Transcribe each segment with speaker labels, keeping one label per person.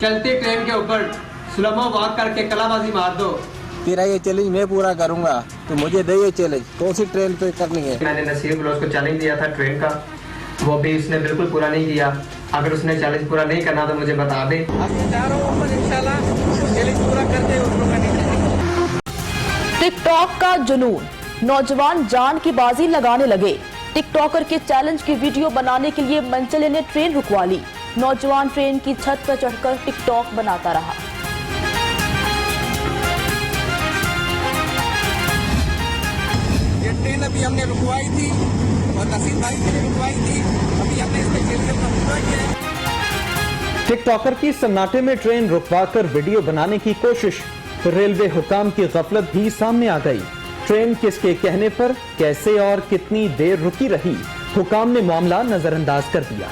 Speaker 1: चलती ट्रेन के ऊपर स्लोमो वॉक करके कलाबाजी मार दो।
Speaker 2: तेरा ये चैलेंज मैं पूरा करूंगा, तो मुझे दे ये चैलेंज। कौन सी ट्रेन पे करनी है?
Speaker 1: मैंने नसीब को चैलेंज दिया था ट्रेन का, वो भी उसने बिल्कुल पूरा नहीं किया। अगर उसने चैलेंज पूरा नहीं करना तो मुझे बता दे।
Speaker 3: टिकटॉक का जुनून, नौजवान जान की बाजी लगाने लगे। टिकटॉकर के चैलेंज की वीडियो बनाने के लिए मंचले ने ट्रेन रुकवा ली। नौजवान ट्रेन की छत पर चढ़कर टिकटॉक बनाता रहा।
Speaker 2: ये ट्रेन अभी हमने रुकवाई थी और नसीब भाई के लिए रुकवाई थी। अभी हमने इसमें किया।
Speaker 4: टिकटॉकर की सन्नाटे में ट्रेन रुकवाकर वीडियो बनाने की कोशिश। रेलवे हुकाम की गफलत भी सामने आ गई। ट्रेन किसके कहने पर कैसे और कितनी देर रुकी रही, हुकाम ने मामला नजरअंदाज कर दिया।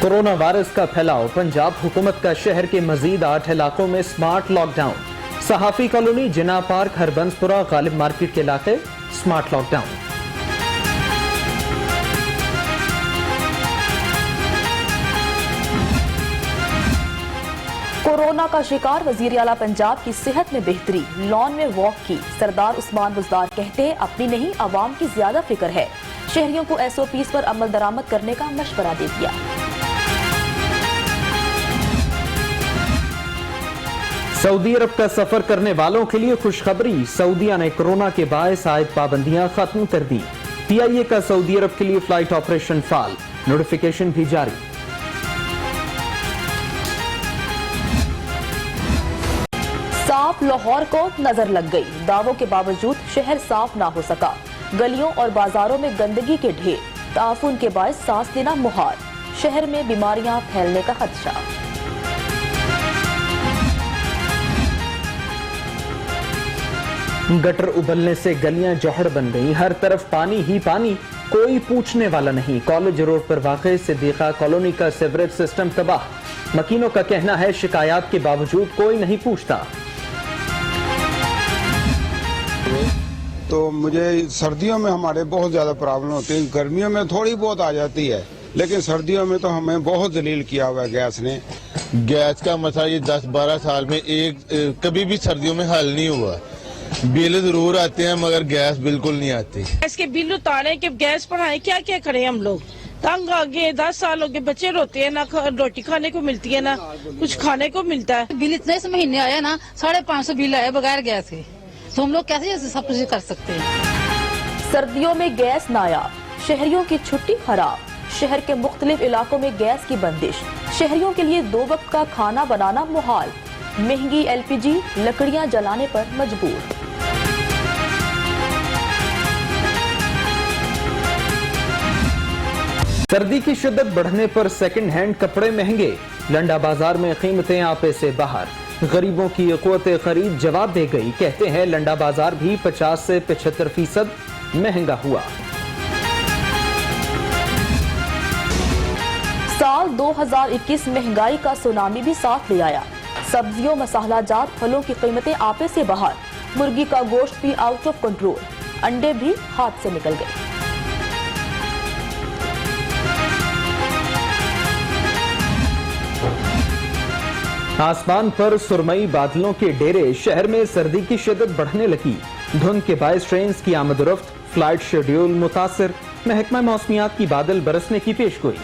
Speaker 4: कोरोना वायरस का फैलाव, पंजाब हुकूमत का शहर के मजीद 8 इलाकों में स्मार्ट लॉकडाउन। सहाफी कॉलोनी, जिना पार्क, हरबंसपुरा, गालिब मार्केट के इलाके स्मार्ट लॉकडाउन।
Speaker 3: कोरोना का शिकार वजीर आला पंजाब की सेहत में बेहतरी, लॉन में वॉक की। सरदार उस्मान बुजदार कहते हैं अपनी नहीं अवाम की ज्यादा फिक्र है। शहरियों को SOPs पर अमल दरामद करने का मशवरा दे दिया।
Speaker 4: सऊदी अरब का सफर करने वालों के लिए खुशखबरी, सऊदीया ने कोरोना के बायस आयद पाबंदियां खत्म कर दी। PIA का सऊदी अरब के लिए फ्लाइट ऑपरेशन फाल, नोटिफिकेशन भी जारी।
Speaker 3: साफ लाहौर को नजर लग गई, दावों के बावजूद शहर साफ ना हो सका। गलियों और बाजारों में गंदगी के ढेर, ताफून के बायस सांस लेना मुहाल। शहर में बीमारियां फैलने का खदशा।
Speaker 4: गटर उबलने से गलियां जौहर बन गई, हर तरफ पानी ही पानी, कोई पूछने वाला नहीं। कॉलेज रोड पर वाक़े सिद्दीका कॉलोनी का सीवरेज सिस्टम तबाह। मकीनों का कहना है शिकायत के बावजूद कोई नहीं पूछता।
Speaker 5: तो मुझे सर्दियों में हमारे बहुत ज्यादा प्रॉब्लम होती है, गर्मियों में थोड़ी बहुत आ जाती है, लेकिन सर्दियों में तो हमें बहुत जलील किया हुआ है गैस ने।
Speaker 6: गैस का मसला ये 10-12 साल में कभी भी सर्दियों में हल नहीं हुआ। बिल जरूर आते हैं मगर गैस बिल्कुल नहीं आती।
Speaker 7: गैस के बिल उतारे के गैस बढ़ाए, क्या क्या करें हम लोग। तंग आ गए, 10 सालों के बच्चे रोते हैं, ना रोटी खाने को मिलती है ना कुछ खाने को मिलता है।
Speaker 8: बिल इतने से महीने आया ना, 550 बिल आया बगैर गैस के, तो हम लोग कैसे सब कुछ कर सकते हैं।
Speaker 3: सर्दियों में गैस नायाब, शहरियों की छुट्टी खराब। शहर के मुख्तलिफ इलाकों में गैस की बंदिश, शहरियों के लिए 2 वक्त का खाना बनाना मुहाल। महंगी LPG, लकड़ियां जलाने पर मजबूर।
Speaker 4: सर्दी की शिद्दत बढ़ने पर सेकंड हैंड कपड़े महंगे, लंडा बाजार में कीमतें आपे से बाहर। गरीबों की क़ुव्वत खरीद जवाब दे गई, कहते हैं लंडा बाजार भी 50 से 75% महंगा हुआ।
Speaker 3: साल 2021 महंगाई का सुनामी भी साथ ले आया। सब्जियों, मसाला जात, फलों की कीमतें आपे से बाहर। मुर्गी का गोश्त भी आउट ऑफ कंट्रोल, अंडे भी हाथ से निकल गए।
Speaker 4: आसमान पर सुरमई बादलों के डेरे, शहर में सर्दी की शिद्दत बढ़ने लगी। धुंध के बायस ट्रेन की आमदोरफ्त, फ्लाइट शेड्यूल मुतासिर। महकमा मौसमियात की बादल बरसने की पेशगोई।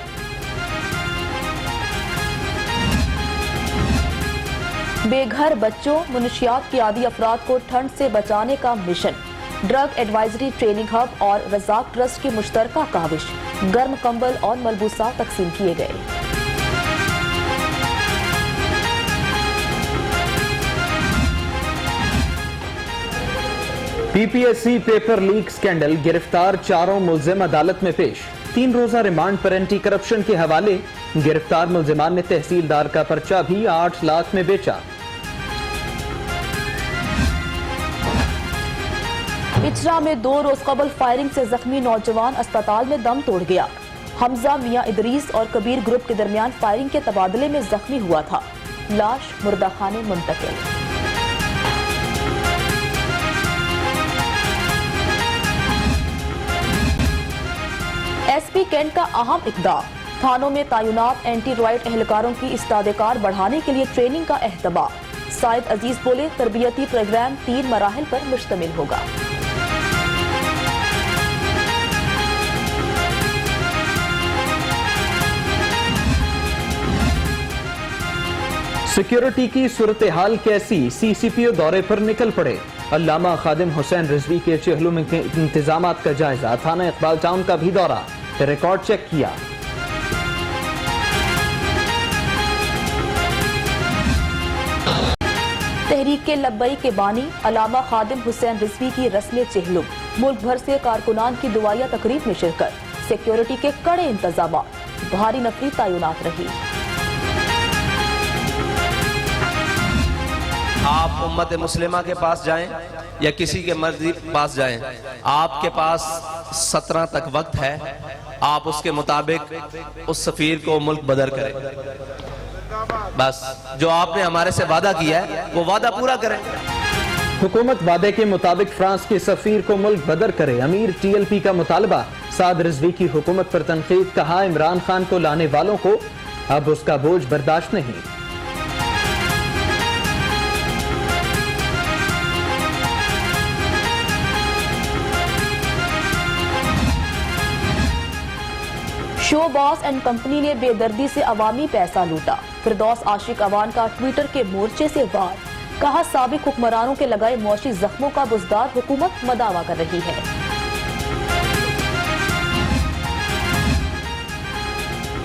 Speaker 3: बेघर बच्चों, मुनशियात की आदी अफराद को ठंड से बचाने का mission. Drug advisory training hub और रज़ाक ट्रस्ट की मुश्तरका काविश। गर्म कंबल और मलबूसा तकसीम किए गए।
Speaker 4: PPSC पेपर लीक स्कैंडल, गिरफ्तार 4 मुल्जिम अदालत में पेश। 3 रोजा रिमांड पर एंटी करप्शन के हवाले। गिरफ्तार मुल्जिमान ने तहसीलदार का पर्चा भी 8 लाख में बेचा।
Speaker 3: इचरा में 2 रोज कबल फायरिंग से जख्मी नौजवान अस्पताल में दम तोड़ गया। हमजा मियां इदरीस और कबीर ग्रुप के दरमियान फायरिंग के तबादले में जख्मी हुआ था। लाश मुर्दाखाने मुंतकिल। SP वीकेंड का अहम इक़दाम, थानों में तैनात एंटी राइट एहलकारों की इस्तादेकार बढ़ाने के लिए ट्रेनिंग का एहतमाम। साइद अजीज बोले, तरबियती प्रोग्राम 3 मराहिल पर मुश्तमिल होगा।
Speaker 4: सिक्योरिटी की सूरत हाल कैसी, सीसीपीओ दौरे पर निकल पड़े। अल्लामा खादिम हुसैन रिजवी के चेहलों में इंतजामात का जायजा, थाना इकबाल टाउन का भी दौरा, रिकॉर्ड चेक किया।
Speaker 3: तहरीक के लब्बई के बानी अल्लामा खादिम हुसैन रिजवी की रस्म चेहलुम, मुल्क भर से कारकुनान की दुआया तकरीब में शिरकत, सिक्योरिटी के कड़े इंतजाम, भारी नफरी तैनात रही।
Speaker 9: आप उम्मत मुस्लिमा के पास जाएं या किसी के मर्जी पास जाएं, आपके पास 17 तक वक्त है, आप उसके मुताबिक उस सफीर को मुल्क बदर करें। बस जो आपने हमारे से वादा किया है वो वादा पूरा करें।
Speaker 4: हुकूमत वादे के मुताबिक फ्रांस के सफीर को मुल्क बदर करे, अमीर टीएलपी का मुतालबा। साद रिजवी की हुकूमत पर तनकीद, कहा इमरान खान को लाने वालों को अब उसका बोझ बर्दाश्त नहीं।
Speaker 3: शो बॉस एंड कंपनी ने बेदर्दी से अवामी पैसा लूटा, फिरदौस आशिक अवान का ट्विटर के मोर्चे से वार, कहा साबिक हुक्मरानों के लगाए मौशी जख्मों का बुजदार हुकूमत मदावा कर रही है।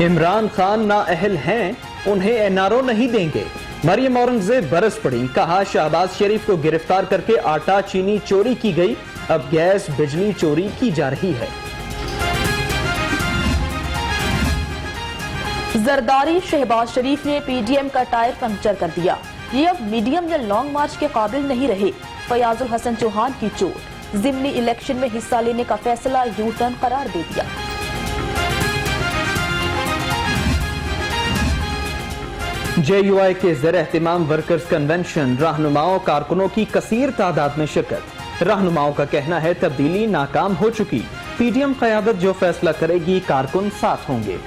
Speaker 4: इमरान खान नाअहल हैं, उन्हें एनआरओ नहीं देंगे। मरियम औरंगजेब बरस पड़ी, कहा शहबाज शरीफ को गिरफ्तार करके आटा चीनी चोरी की गई, अब गैस बिजली चोरी की जा रही है।
Speaker 3: जरदारी शहबाज शरीफ ने पीडीएम का टायर पंक्चर कर दिया, ये अब मीडियम या लॉन्ग मार्च के काबिल नहीं रहे। फयाजुल हसन चौहान की चोट, जिमनी इलेक्शन में हिस्सा लेने का फैसला यू टर्न करार दे दिया।
Speaker 4: जेयूआई के ज़ेर एहतिमाम वर्कर्स कन्वेंशन, रहनुमाओं कारकुनों की कसीर तादाद में शिरकत। रहनुमाओं का कहना है तब्दीली नाकाम हो चुकी, पीडीएम क़यादत जो फैसला करेगी कारकुन साथ होंगे।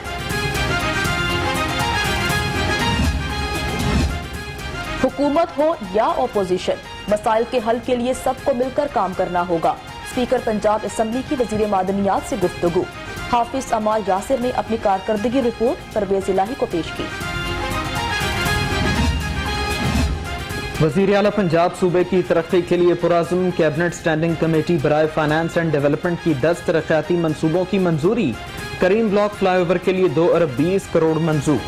Speaker 3: हुकूमत हो या ओपोजिशन, मसाइल के हल के लिए सबको मिलकर काम करना होगा। स्पीकर पंजाब असम्बली की वजीर मादनियात से गुफ्तगू, हाफिज अमाल यासिर ने अपनी कारकर्दगी रिपोर्ट परवेज इलाही को पेश की।
Speaker 4: वज़ीर आला पंजाब सूबे की तरक्की के लिए पुराज़्म कैबिनेट स्टैंडिंग कमेटी बराए फाइनेंस एंड डेवलपमेंट की 10 तरक्याती मंसूबों की मंजूरी। करीम ब्लॉक फ्लाईओवर के लिए 2 अरब 20 करोड़ मंजूर।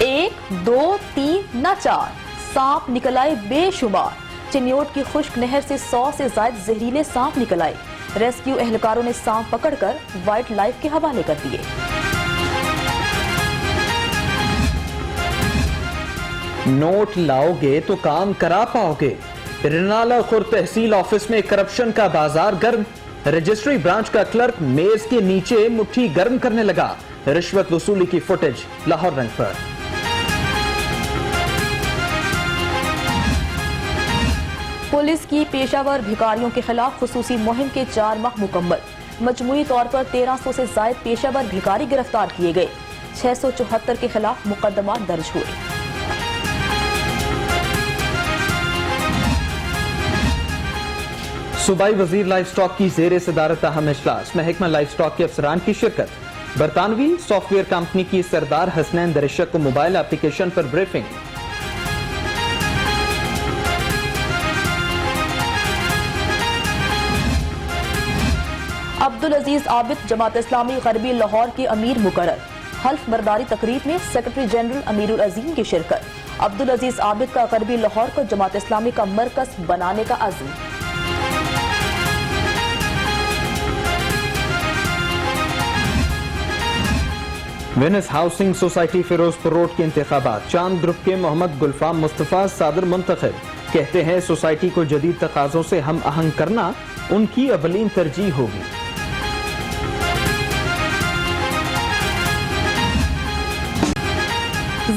Speaker 3: 1, 2, 3 न 4 सांप निकल आए बेशुमार। चिन्योट की खुश्क नहर से 100 से ज्यादा जहरीले सांप निकल आए। रेस्क्यू एहलकारों ने सांप पकड़कर वाइल्ड लाइफ के हवाले कर दिए।
Speaker 4: नोट लाओगे तो काम करा पाओगे। रिनाला खुर्द तहसील ऑफिस में करप्शन का बाजार गर्म। रजिस्ट्री ब्रांच का क्लर्क मेज के नीचे मुट्ठी गर्म करने लगा। रिश्वत वसूली की फुटेज लाहौर रंग पर।
Speaker 3: पुलिस की पेशावर भिखारियों के खिलाफ खुसूसी मुहिम के 4 माह मुकम्मल। मजमूई तौर पर 1300 से ज्यादा पेशावर भिखारी गिरफ्तार किए गए। 674 के खिलाफ मुकदमा दर्ज हुए।
Speaker 4: सूबाई वजीर लाइफ स्टॉक की जेर सदारत अहम इजलास, महकमा लाइफ स्टॉक के अफसरान की शिरकत। बरतानवी सॉफ्टवेयर कंपनी की सरदार हसनैन दरिशक को मोबाइल एप्लीकेशन पर ब्रीफिंग।
Speaker 3: अब्दुल अजीज आबिद जमात इस्लामी गरबी लाहौर के अमीर मुकर्रर। हल्फ बर्दारी तकरीब में सेक्रेटरी जनरल अमीरुल अजीम की शिरकत। अब्दुल अजीज आबिद का गरबी लाहौर को जमात इस्लामी का मरकज बनाने का अज़्म।
Speaker 4: Venice housing society Ferozepur road के इंतखाबात। चांद ग्रुप के मोहम्मद गुलफाम मुस्तफा सादर मुंतखब। कहते हैं सोसाइटी को जदीद तकाजों से हम आहंग करना उनकी अवलीन तरजीह होगी।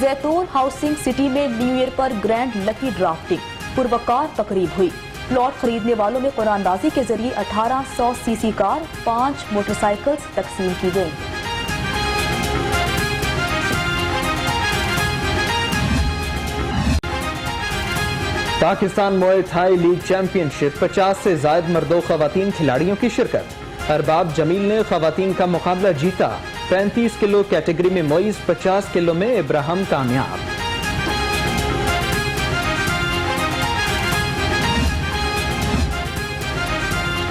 Speaker 4: जैतून हाउसिंग सिटी में न्यू ईयर पर ग्रैंड लकी ड्राफ्टिंग पुरवकार तकरीब हुई।
Speaker 3: प्लॉट खरीदने वालों में कुरानदाजी के जरिए 1800 सीसी कार, 5 मोटरसाइकिल्स तकसीम की गई।
Speaker 4: पाकिस्तान मुए थाई लीग चैंपियनशिप 50 से ज्यादा मर्दों खवातीन खिलाड़ियों की शिरकत। अरबाब जमील ने खवातीन का मुकाबला जीता। 35 किलो कैटेगरी में मोइज, 50 किलो में इब्राहिम कामयाब।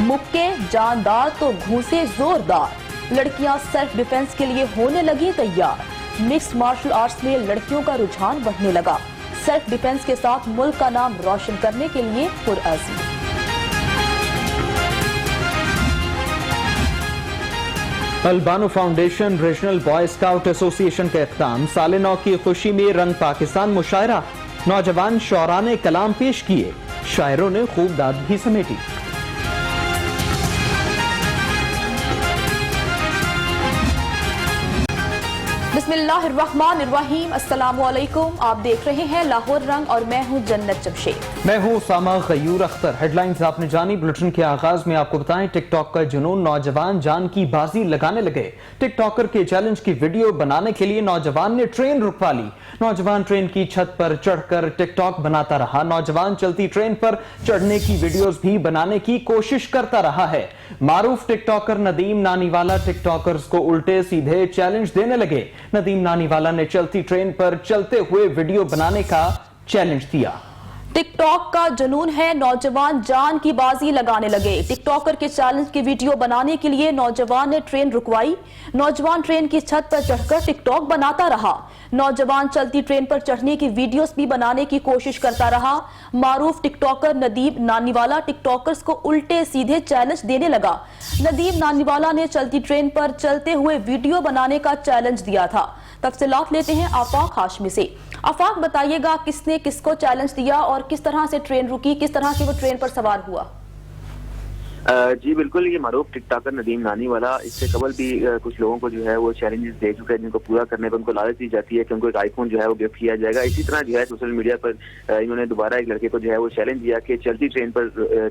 Speaker 3: मुक्के जानदार तो घूंसे जोरदार, लड़कियां सेल्फ डिफेंस के लिए होने लगी तैयार। मिक्स्ड मार्शल आर्ट्स में लड़कियों का रुझान बढ़ने लगा। सेल्फ डिफेंस के साथ मुल्क का नाम रोशन करने के लिए पुरअज़्म।
Speaker 4: Albano foundation regional boy scout association का इक़दाम। साले नौ की खुशी में रंग पाकिस्तान मुशायरा। नौजवान शौरा ने कलाम पेश किए, शायरों ने खूब दाद भी समेटी।
Speaker 3: बिस्मिल्लाहिर्रहमानिर्रहीम, अस्सलामुअलैकुम। आप देख रहे हैं लाहौर रंग और मैं हूं जन्नत जमशेद।
Speaker 4: मैं हूं उसामा गयूर अख्तर। हेडलाइंस आपने जानी। बुलेटिन के आगाज में आपको बताएं, टिकटॉक का जुनून, नौजवान जान की बाजी लगाने लगे। टिकटॉकर के चैलेंज की वीडियो बनाने के लिए नौजवान ने ट्रेन रुकवा ली। नौजवान ट्रेन की छत पर चढ़कर टिकटॉक बनाता रहा। नौजवान चलती ट्रेन पर चढ़ने की वीडियोस भी बनाने की कोशिश करता रहा है। मारूफ टिकटॉकर नदीम नानीवाला टिकटॉकर्स को उल्टे सीधे चैलेंज देने लगे। नदीम नानीवाला ने चलती ट्रेन पर चलते हुए वीडियो बनाने का चैलेंज दिया।
Speaker 3: टिकटॉक का जुनून है, नौजवान जान की बाजी लगाने लगे। टिकटॉकर के चैलेंज की वीडियो बनाने के लिए नौजवान ने ट्रेन रुकवाई। नौजवान ट्रेन की छत पर चढ़कर टिकटॉक बनाता रहा। नौजवान चलती ट्रेन पर चढ़ने की वीडियोस भी बनाने की कोशिश करता रहा। मारूफ टिकटॉकर नदीम नानीवाला टिकटॉकर्स को उल्टे सीधे चैलेंज देने लगा। नदीम नानीवाला ने चलती ट्रेन पर चलते हुए वीडियो बनाने का चैलेंज दिया था। तफसीलात लेते हैं आफाक हाशमी से। आफाक, बताइएगा किसने किसको चैलेंज दिया और किस तरह से ट्रेन रुकी, किस तरह से वो ट्रेन पर सवार हुआ?
Speaker 10: जी बिल्कुल, ये मारूफ टिकटॉकर नदीम नानीवाला इससे कबल भी कुछ लोगों को जो है वो चैलेंजेस दे चुके हैं, जिनको पूरा करने पर उनको लालच दी जाती है कि उनको एक आईफोन जो है वो गिफ्ट किया जाएगा। इसी तरह जो है सोशल मीडिया पर इन्होंने दोबारा एक लड़के को जो है वो चैलेंज दिया कि चलती ट्रेन पर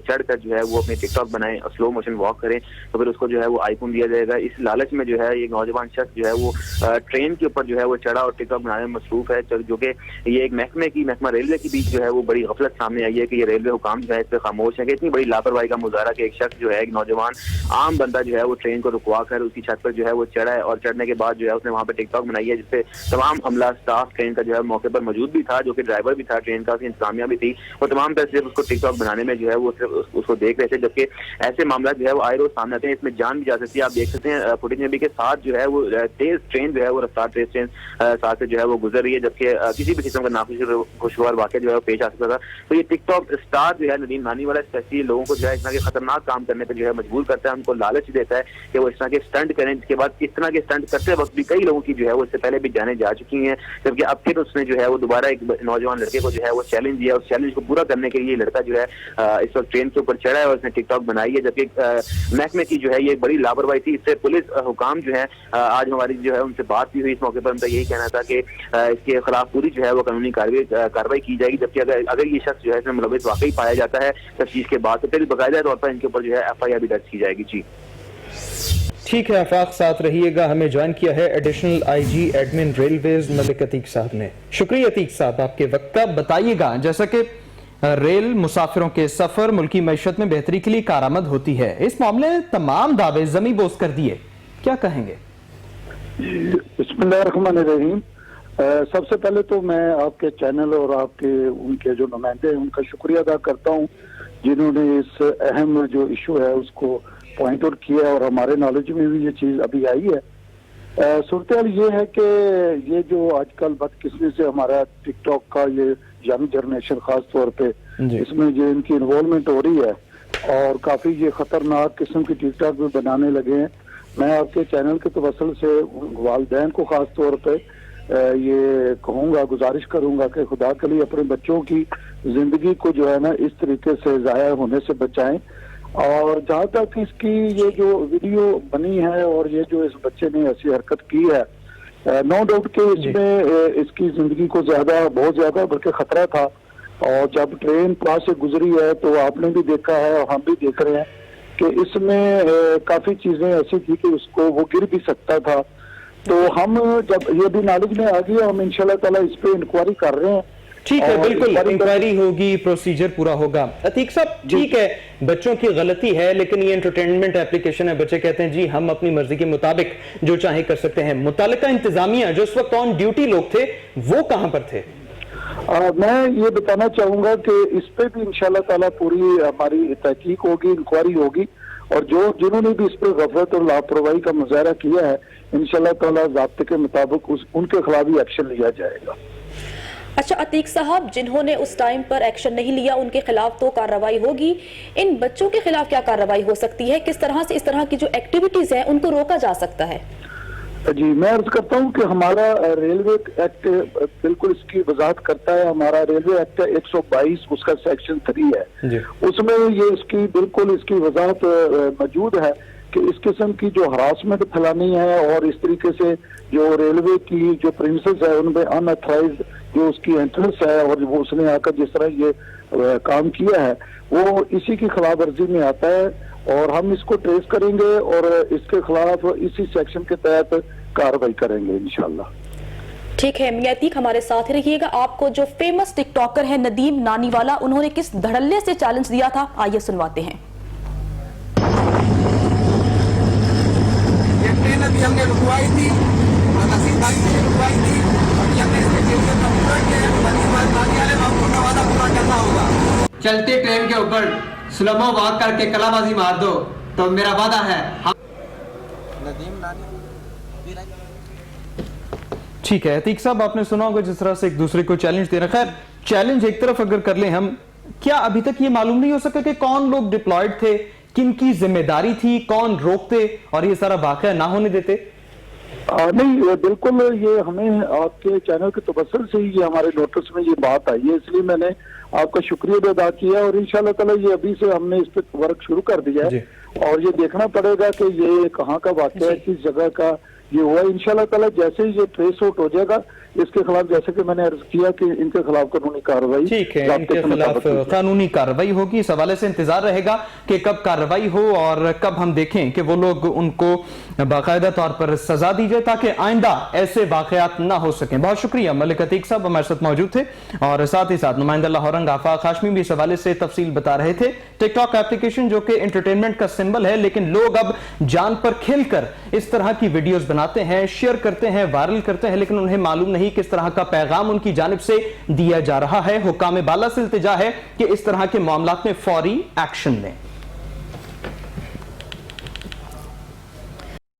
Speaker 10: चढ़कर जो है वो अपने टिकटॉक बनाए और स्लो मोशन वॉक करें तो फिर उसको जो है वो आईफोन दिया जाएगा। इस लालच में जो है ये नौजवान शख्स जो है वो ट्रेन के ऊपर जो है वो चढ़ा और टिकटॉक बनाने में मसरूफ है, जो कि ये एक महकमा रेलवे के बीच जो है वो बड़ी गफलत सामने आई है कि ये रेलवे हुकाम जो है इस पर खामोश है कि इतनी बड़ी लापरवाही का मुजाहरा कि एक शख्स जो है एक नौजवान आम बंदा जो है वो ट्रेन को रुकवा कर उसकी छत पर जो है वो चढ़ा है और चढ़ने के बाद जो है उसने वहां पे टिकटॉक बनाई है, जिससे तमाम अमला स्टाफ ट्रेन का जो है मौके पर मौजूद भी था, जो कि ड्राइवर भी था ट्रेन का, उसकी इंतजामिया भी थी, वो तमाम तरह से उसको टिकटॉक बनाने में जो है वो सिर्फ उसको देख रहे थे। जबकि ऐसे मामला जो है वो आए रोज सामने आते हैं, इसमें जान भी जा सकती है। आप देख सकते हैं फुटेज में भी के साथ जो है वो तेज ट्रेन जो है वो रफ्तार तेज ट्रेन साथ से जो है वो गुजर रही है, जबकि किसी भी किस्म का नाखुशगवार वाक़या जो है वो पेश आ सकता था। तो ये टिकटॉक स्टार जो है नदीम नानीवाला स्पेशली लोगों को जो है इस तरह के खतरनाक काम करने पर जो है मजबूर करता है, उनको लालच देता है कि वो इस तरह के स्टंट करें, जिसके बाद इस तरह के स्टंट करते वक्त भी कई लोगों की जो है वो इससे पहले भी जाने जा चुकी हैं। जबकि अब फिर उसने जो है वो दोबारा एक नौजवान लड़के को जो है वो चैलेंज दिया। उस चैलेंज को पूरा करने के लिए लड़का जो है इस वक्त ट्रेन के ऊपर चढ़ा है और उसने टिकटॉक बनाई है, जबकि महकमे की जो है ये बड़ी लापरवाही थी। इससे पुलिस हुकाम जो है आज हमारी जो है उनसे बात भी हुई इस मौके पर, उनका यही कहना था कि इसके खिलाफ पूरी जो है वो कानूनी कार्रवाई की जाएगी। जबकि अगर ये शख्स जो है इसमें मुलविस वाकई पाया जाता है तफ्तीश के बाद तो फिर बाकायदा तौर पर इनके ऊपर जो है FIR भी दर्ज की जाएगी। जी
Speaker 4: ठीक है, आफाक साथ रहिएगा। हमें ज्वाइन किया है additional IG admin railways Malik Atiq साहब ने। शुक्रिया अतीक साहब आपके वक्त का। बताइएगा, जैसा कि रेल मुसाफिरों के सफर मुल्की मैशत में बेहतरी के लिए कारआमद होती है, इस मामले में तमाम दावे जमी बोस कर दिए, क्या कहेंगे?
Speaker 11: बिस्मिल्लाहिर्रहमानिर्रहीम। सबसे पहले तो मैं आपके चैनल और आपके उनके जो नुमाइंदे हैं उनका शुक्रिया अदा करता हूँ, जिन्होंने इस अहम जो इशू है उसको पॉइंट आउट किया और हमारे नॉलेज में भी ये चीज अभी आई है। सूरत हाल ये है कि ये जो आजकल बदकिस्मती से हमारा टिकटॉक का ये यंग जनरेशन खास तौर पे इसमें जो इनकी इन्वॉल्वमेंट हो रही है और काफी ये खतरनाक किस्म की टिकटॉक भी बनाने लगे हैं। मैं आपके चैनल के तवसल से वालिदैन को खास तौर पे ये कहूँगा, गुजारिश करूंगा कि खुदा के लिए अपने बच्चों की जिंदगी को जो है ना इस तरीके से जाया होने से बचाएं। और जहाँ तक इसकी ये जो वीडियो बनी है और ये जो इस बच्चे ने ऐसी हरकत की है, नो डाउट कि इसमें इसकी जिंदगी को बहुत ज्यादा बल्कि खतरा था और जब ट्रेन पास से गुजरी है तो आपने भी देखा है और हम भी देख रहे हैं कि इसमें काफी चीजें ऐसी थी कि उसको वो गिर भी सकता था। तो हम जब ये भी नॉलेज में आ गया, हम इंशाल्लाह ताला इस पे इंक्वायरी कर रहे हैं।
Speaker 4: ठीक है, बिल्कुल इंक्वायरी होगी, प्रोसीजर पूरा होगा। अतीक साहब, ठीक है, बच्चों की गलती है, लेकिन ये एंटरटेनमेंट एप्लीकेशन है। बच्चे कहते हैं जी हम अपनी मर्जी के मुताबिक जो चाहे कर सकते हैं। मुतालिका इंतजामिया जो इस वक्त ऑन ड्यूटी लोग थे, वो कहां पर थे?
Speaker 11: मैं ये बताना चाहूंगा कि इस पे भी इंशाल्लाह ताला पूरी हमारी तहकीक होगी, इंक्वायरी होगी, और जिन्होंने भी इस पर गफलत और लापरवाही का मुजाहरा किया है, इंशाल्लाह ताला ज़ाब्ते के मुताबिक उनके खिलाफ भी एक्शन लिया जाएगा।
Speaker 3: अच्छा अतीक साहब, जिन्होंने उस टाइम पर एक्शन नहीं लिया उनके खिलाफ तो कार्रवाई होगी, इन बच्चों के खिलाफ क्या कार्रवाई हो सकती है? किस तरह से इस तरह की जो एक्टिविटीज है उनको रोका जा सकता है?
Speaker 11: जी, मैं अर्ज करता हूं कि हमारा रेलवे एक्ट बिल्कुल इसकी वजाहत करता है। हमारा रेलवे एक्ट 122 उसका सेक्शन 3 है, उसमें ये इसकी बिल्कुल इसकी वजाहत मौजूद है कि इस किस्म की जो हरासमेंट फैलानी है और इस तरीके से जो रेलवे की जो प्रिंसेस है उनमें अनऑथराइज्ड जो उसकी एंट्रेंस है और वो उसने आकर जिस तरह ये काम किया है वो इसी की खिलाफ वर्जी में आता है, और हम इसको ट्रेस करेंगे और इसके खिलाफ इसी सेक्शन के तहत कार्रवाई करेंगे इंशाल्लाह।
Speaker 3: ठीक है मियां अतीक, हमारे साथ रहिएगा। आपको जो फेमस टिकटॉकर है नदीम नानीवाला, उन्होंने किस धड़ल्ले से चैलेंज दिया था, आइए सुनवाते हैं।
Speaker 2: ये ट्रेन अभी हमने रुकवाई थी, नसीम भाई ने रुकवाई थी, अभी हमने इसके शेड्यूल का पूरा किया है। नदीम नानी वाले आपको का वादा पूरा करना होगा।
Speaker 1: चलती ट्रेन के ऊपर स्लोमो वॉक करके कलाबाजी मार दो तो मेरा वादा है।
Speaker 2: नदीम नानी
Speaker 4: ठीक है अतीक साहब, आपने सुना होगा जिस तरह से एक दूसरे को चैलेंज दे रखा है। चैलेंज एक तरफ अगर कर लें हम, क्या अभी तक ये मालूम नहीं हो सका कि कौन लोग डिप्लॉयड थे, किन की जिम्मेदारी थी, कौन रोकते और ये सारा वाकया ना होने देते?
Speaker 11: नहीं, बिल्कुल ये हमें आपके चैनल के तबस्सुर से ही ये हमारे नोटिस में ये बात आई है, इसलिए मैंने आपका शुक्रिया भी अदा किया। और इंशाल्लाह ताला ये अभी से हमने इस पर वर्क शुरू कर दिया है, और ये देखना पड़ेगा कि ये कहाँ का वाकया है, किस जगह का ये हुआ। इंशाल्लाह ताला जैसे ही ये ट्रेस आउट हो जाएगा, इसके खिलाफ जैसे कि मैंने अर्ज किया कि इनके खिलाफ कानूनी कार्रवाई,
Speaker 4: ठीक है, इनके खिलाफ कानूनी कार्रवाई होगी। इस हवाले से इंतजार रहेगा कि कब कार्रवाई हो और कब हम देखें कि वो लोग उनको बाकायदा तौर पर सजा दी जाए ताकि आइंदा ऐसे वाकयात ना हो सकें। बहुत शुक्रिया मलिक अतीक साहब हमारे साथ मौजूद थे, और साथ ही साथ नुमाइंदा लाहौरंग आफाक हाशमी भी इस हवाले से तफसील बता रहे थे। टिकटॉक एप्लीकेशन जो कि एंटरटेनमेंट का सिंबल है, लेकिन लोग अब जान पर खेलकर इस तरह की वीडियोस बनाते हैं, शेयर करते हैं, वायरल करते हैं, लेकिन उन्हें मालूम नहीं किस तरह का पैगाम उनकी जानिब से दिया जा रहा है। हुक्काम बाला से इल्तिजा है कि इस तरह के मामलात में फौरी एक्शन लें।